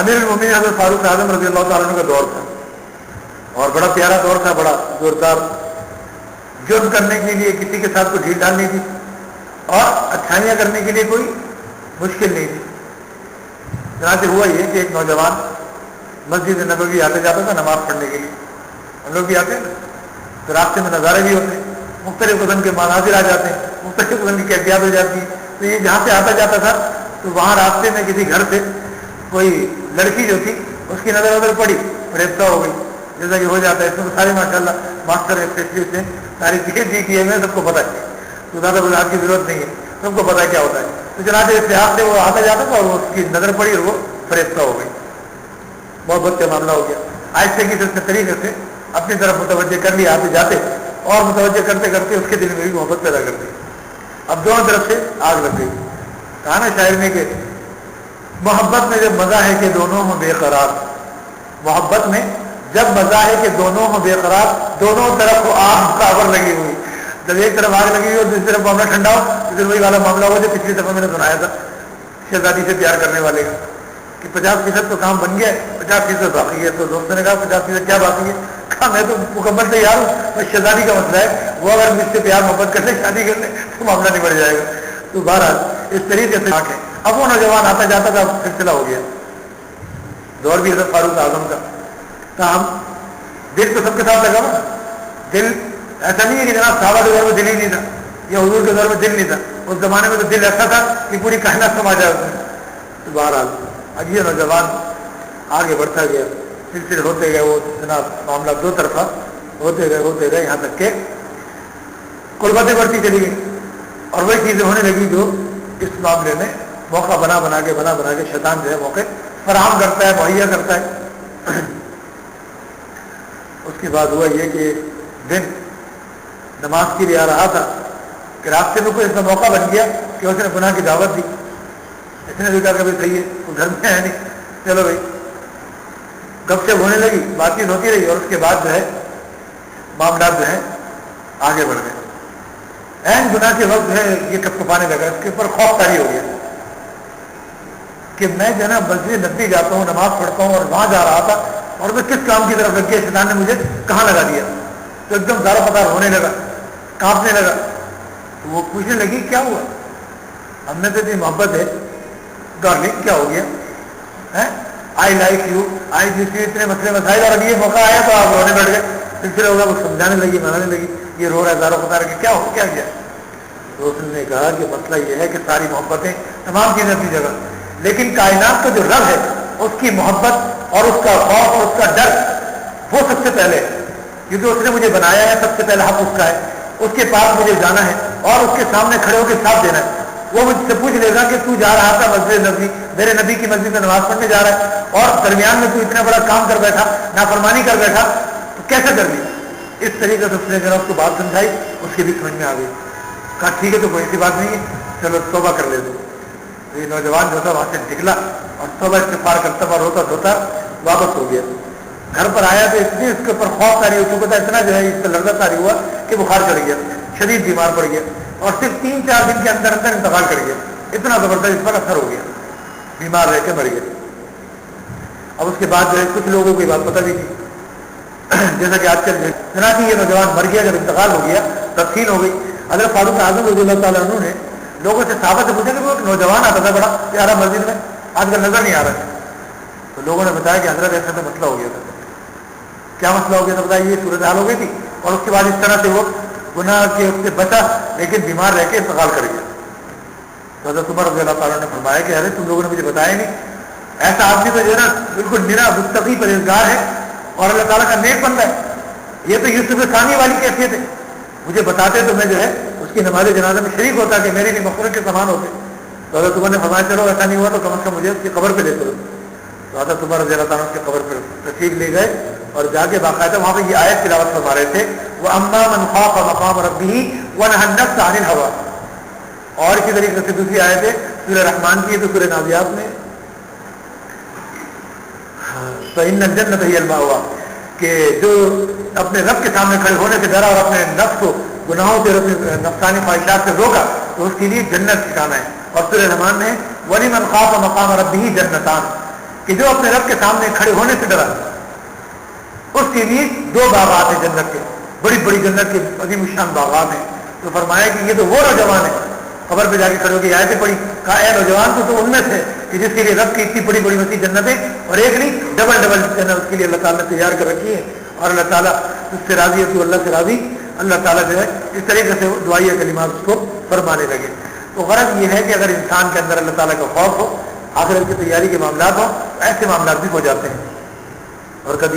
امیر المومنین حضرت فاروق اعظم رضی اللہ تعالیٰ عنہ کا دور تھا اور بڑا پیارا دور تھا, بڑا زوردار. جرم کرنے کے لیے کسی کے ساتھ کوئی ڈھیل ڈال نہیں تھی اور اچھائیاں کرنے کے لیے کوئی مشکل نہیں تھی. چنانچہ ہوا یہ کہ ایک نوجوان مسجد نبوی آتے جاتا تھا نماز پڑھنے کے لیے. ہم لوگ بھی آتے ہیں تو راستے میں نظارے بھی ہوتے ہیں, مختلف قسم کے مناظر آ جاتے ہیں, مختلف قسم کی کیفیات ہو جاتی ہے. تو یہ جہاں سے آتا جاتا تھا تو وہاں راستے میں کسی گھر سے کوئی لڑکی جو تھی اس کی نظر ادھر پڑی, ریختہ ہو گئی, جیسا کہ ہو جاتا ہے. اس میں سارے ماشاء اللہ ماسٹر اسپیشلسٹ ہیں, ساری چیزیں دی کی ہے, میں سب کو پتہ ہے, تو زیادہ وضاحت کی ضرورت نہیں ہے, سب کو پتہ ہے کیا ہوتا ہے. تو چنانچہ اتحاد سے وہ آتا جاتا تھا اور اس کی نظر پڑی اور وہ فریفتہ ہو گئی. محبت کا معاملہ ہو گیا. آہستہ کی سے طریقے سے اپنی طرف متوجہ کر لیا آتے جاتے, اور متوجہ کرتے کرتے اس کے دل میں بھی محبت پیدا کر دی. اب دونوں طرف سے آگ لگ گئی. کہا نا شاعر نے کہ محبت میں جب مزہ ہے کہ دونوں ہوں بے قرار, محبت میں جب مزہ ہے کہ دونوں ہوں بے قرار, دونوں طرف آگ کاور لگی ہوئی. جب ایک طرف آگ لگی ہوئی اور دوسری طرف معاملہ ٹھنڈا ہو, تو پھر وہی والا معاملہ ہو جو پچھلی دفعہ میں نے سنایا تھا شہزادی سے پیار کرنے والے کا, کہ 50% تو کام بن گیا ہے, 50% باقی ہے. تو دوستوں نے کہا 50% کیا باقی ہے؟ کہا میں تو مکمل تیار ہوں, بس شہزادی کا مسئلہ ہے, وہ اگر مجھ سے پیار محبت کر لے, شادی کر لے, تو معاملہ نبٹ جائے گا. تو بہرحال اس طریقے سے آنکھ ہے. اب وہ نوجوان آتا جاتا تھا, سلسلہ ہو گیا. دور بھی حضرت فاروق اعظم کا کام, دل تو سب کے ساتھ لگا نا. دل ایسا نہیں ہے کہ جناب صحابہ کے دور میں دل ہی نہیں تھا, یا حضور کے دور میں دل نہیں تھا. اس زمانے میں تو دل ایسا تھا کہ پوری کائنات سما جائے اس میں. تو بہرحال اب یہ نوجوان آگے بڑھتا گیا, سلسلے ہوتے گئے, وہ جناب معاملہ دو طرفہ ہوتے گئے یہاں تک کہ قربتیں بڑھتی چلی گئی, اور وہی چیزیں ہونے لگی جو اس معاملے میں موقع بنا کے شیطان جو ہے موقع فراہم کرتا ہے, مہیا کرتا ہے. اس کے بعد ہوا یہ کہ دن نماز کے لیے آ رہا تھا کہ راستے میں کوئی ایسا موقع بن گیا کہ اس نے گناہ کی دعوت دی. اس نے بھی کہا کہ بھائی صحیح ہے, وہ گھر میں ہے نہیں, چلو بھائی. گپ شپ ہونے لگی, بات چیت ہوتی رہی, اور اس کے بعد جو ہے معاملات جو ہے آگے بڑھ گئے. این گناہ کے وقت جو ہے یہ کپ کپانے لگا, اس کے اوپر خوف طاری ہو گیا کہ میں جو ہے نا مسجد نبی جاتا ہوں, نماز پڑھتا ہوں, اور وہاں جا رہا تھا, اور میں کس کام کی طرف لگ گیا, شیطان نے مجھے کہاں لگا دیا. تو ایک دم زارہ پتار ہونے لگا, کانپنے لگا. تو وہ پوچھنے لگی کیا ہوا, ہم نے تو اتنی محبت ہے, ڈارلنگ کیا ہو گیا, آئی لائک یو, آئی جس کے اتنے مسئلے مسائل, اور اب یہ موقع آیا تو آپ رونے بیٹھ گئے. سلسلہ ہوگا, وہ سمجھانے لگی, منانے لگی, یہ رو رہا ہے زارہ پتار کہ کیا ہو کیا گیا. تو اس نے کہا کہ مسئلہ یہ ہے کہ ساری محبتیں تمام چیزیں اپنی جگہ, لیکن کائنات کا جو رب ہے اس کی محبت اور اس کا خوف اور اس کا ڈر وہ سب سے پہلے, کیونکہ اس نے مجھے بنایا ہے, سب سے پہلا حق اس کا ہے. اس کے پاس مجھے جانا ہے اور اس کے سامنے کھڑے ہو کے ساتھ دینا ہے. وہ مجھ سے پوچھ لے گا کہ تو جا رہا تھا مسجد نبی, میرے نبی کی مسجد میں نماز پڑھنے جا رہا ہے, اور درمیان میں تو اتنا بڑا کام کر بیٹھا, نافرمانی کر بیٹھا, تو کیسے کر لی. اس طریقے سے اس نے جناب کو بات سمجھائی, اس کی بھی سمجھ میں آ گئی. کہا ٹھیک ہے, تو کوئی ایسی بات نہیں ہے, چلو توبہ کر لے دو. یہ نوجوان جو تھا وہاں سے نکلا اور توبہ استغفار کرتا ہوا روتا دھوتا واپس ہو گیا. گھر پر آیا تو اتنی اس کے اوپر خوف طاری ہو چکا تھا, اتنا جو ہے اس پہ لڑکا طاری ہوا کہ بخار چڑھ گیا, شدید بیمار پڑ گیا, اور صرف 3-4 دن کے اندر اندر انتقال کر گیا. اتنا زبردست اس پر اثر ہو گیا, بیمار رہ کے مر گیا. اب اس کے بعد جو ہے کچھ لوگوں کو یہ بات پتہ نہیں تھی, جیسا کہ آج کل چنانچہ یہ نوجوان مر گیا, جب انتقال ہو گیا, تدفین ہو گئی. حضرت فاروق اعظم رضی اللہ تعالیٰ عنہ نے لوگوں سے صحابہ سے پوچھا کہ وہ ایک نوجوان آتا تھا بڑا پیارا مسجد میں, آج کل نظر نہیں آ رہا ہے. تو لوگوں نے بتایا کہ حضرت ایسا تو مسئلہ ہو گیا تھا. کیا مسئلہ ہو گیا تھا بتایا, یہ صورتحال ہو گئی تھی, اور اس کے بعد اس طرح سے وہ گناہ کے اس سے بچا, لیکن بیمار رہ کے انتقال کر گیا. تو حضرت عمر رضی اللہ تعالیٰ نے فرمایا کہ ارے تم لوگوں نے مجھے بتایا نہیں, ایسا آدمی تو جو ہے نا بالکل نرا متقی پرہیزگار ہے اور اللہ تعالیٰ کا نیک بندہ ہے, یہ تو یوسف ثانی والی کیفیت ہے. مجھے بتاتے تو میں جو ہے اس کی نماز جنازہ میں شریک ہوتا کہ میری بھی مغفرت کے سامان ہوتے. تو حضرت عمر نے فرمایا چلو ایسا نہیں ہوا تو کم از کم مجھے اس کی قبر پہ لے چلو. تو حضرت عمر رضی اللہ تعالیٰ اس کی قبر پہ تشریف لے گئے, اور جا کے باقاعدہ وہاں پہ یہ آیت تلاوت فرما رہے تھے, وَأَمَّا مَنْ خَافَ مَقَامَ رَبِّهِ وَنَهَى النَّفْسَ عَنِ الْهَوَىٰ. اور اسی طریقے سے دوسری آیت ہے سورہ رحمان کی, تو سورہ نازعات میں فَإِنَّ الْجَنَّةَ هِيَ الْمَأْوَىٰ, کہ جو اپنے رب کے سامنے کھڑے ہونے سے ڈرا اور اپنے نفس کو گناہوں سے, نفسانی خواہشات سے روکا, تو اس کے لیے جنت ٹھکانا ہے. اور سورہ رحمان میں وَلِمَنْ خَافَ مَقَامَ رَبِّهِ جَنَّتَانِ, کہ جو اپنے رب کے سامنے کھڑے ہونے سے ڈرا اس کے لیے 2 باغات ہیں جنت کے، بڑی بڑی جنت کے عظیم الشان باغات ہیں. تو فرمایا کہ یہ تو وہ نوجوان ہے، قبر پہ جا کے کھڑے ہو کے آیتیں پڑھی، کہا اے نوجوان تو ان میں سے کہ جس کے لیے رب کی اتنی بڑی بڑی وسیع جنتیں اور ایک نہیں ڈبل ڈبل جنت اس کے لیے اللہ تعالیٰ نے تیار کر رکھی ہے، اور اللہ تعالیٰ اس سے راضی ہے، تو اللہ سے راضی. اللہ تعالیٰ جو ہے اس طریقے سے دعائیہ کلمات اس کو فرمانے لگے. تو غرض یہ ہے کہ اگر انسان کے اندر اللہ تعالیٰ کا خوف ہو، آخرت کی تیاری کے معاملات ہوں، تو ایسے معاملات بھی ہو جاتے ہیں. اور کبھی